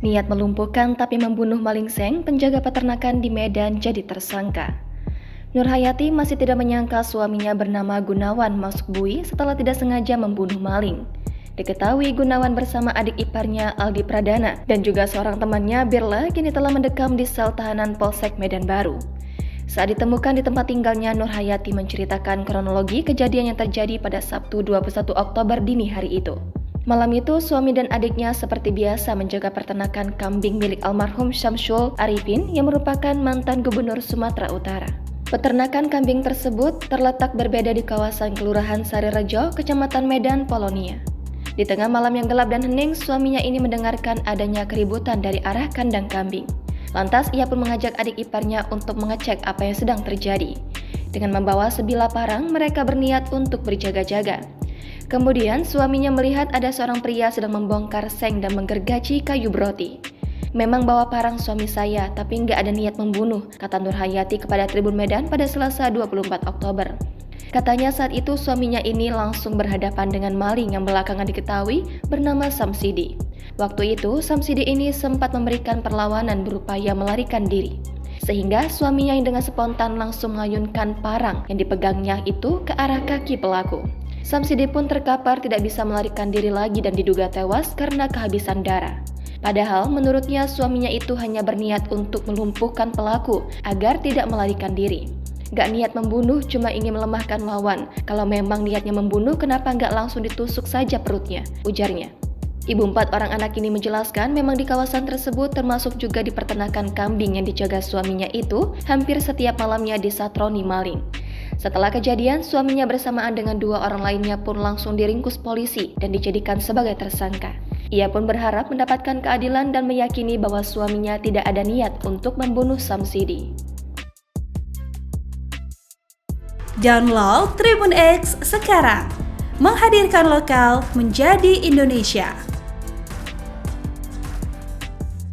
Niat melumpuhkan tapi membunuh maling seng penjaga peternakan di Medan jadi tersangka. Nurhayati masih tidak menyangka suaminya bernama Gunawan masuk bui setelah tidak sengaja membunuh maling. Diketahui Gunawan bersama adik iparnya Aldi Pradana dan juga seorang temannya Birla kini telah mendekam di sel tahanan Polsek Medan Baru. Saat ditemukan di tempat tinggalnya, Nurhayati menceritakan kronologi kejadian yang terjadi pada Sabtu 21 Oktober dini hari itu. Malam itu, suami dan adiknya seperti biasa menjaga peternakan kambing milik almarhum Syamsul Arifin yang merupakan mantan gubernur Sumatera Utara. Peternakan kambing tersebut terletak berbeda di kawasan Kelurahan Sarirejo, Kecamatan Medan, Polonia. Di tengah malam yang gelap dan hening, suaminya ini mendengarkan adanya keributan dari arah kandang kambing. Lantas ia pun mengajak adik iparnya untuk mengecek apa yang sedang terjadi. Dengan membawa sebilah parang, mereka berniat untuk berjaga-jaga. Kemudian suaminya melihat ada seorang pria sedang membongkar seng dan menggergaji kayu broti. Memang bawa parang suami saya, tapi nggak ada niat membunuh, kata Nurhayati kepada Tribun Medan pada Selasa 24 Oktober. Katanya saat itu suaminya ini langsung berhadapan dengan maling yang belakangan diketahui bernama Samsidi. Waktu itu, Samsidi ini sempat memberikan perlawanan berupaya melarikan diri. Sehingga suaminya yang dengan spontan langsung mengayunkan parang yang dipegangnya itu ke arah kaki pelaku. Samsidi pun terkapar tidak bisa melarikan diri lagi dan diduga tewas karena kehabisan darah. Padahal menurutnya suaminya itu hanya berniat untuk melumpuhkan pelaku agar tidak melarikan diri. Gak niat membunuh, cuma ingin melemahkan lawan. Kalau memang niatnya membunuh, kenapa gak langsung ditusuk saja perutnya, ujarnya. Ibu 4 orang anak ini menjelaskan memang di kawasan tersebut termasuk juga di peternakan kambing yang dijaga suaminya itu hampir setiap malamnya disatroni maling. Setelah kejadian, suaminya bersamaan dengan 2 orang lainnya pun langsung diringkus polisi dan dijadikan sebagai tersangka. Ia pun berharap mendapatkan keadilan dan meyakini bahwa suaminya tidak ada niat untuk membunuh Samsidi. Download Tribun X sekarang, menghadirkan lokal menjadi Indonesia.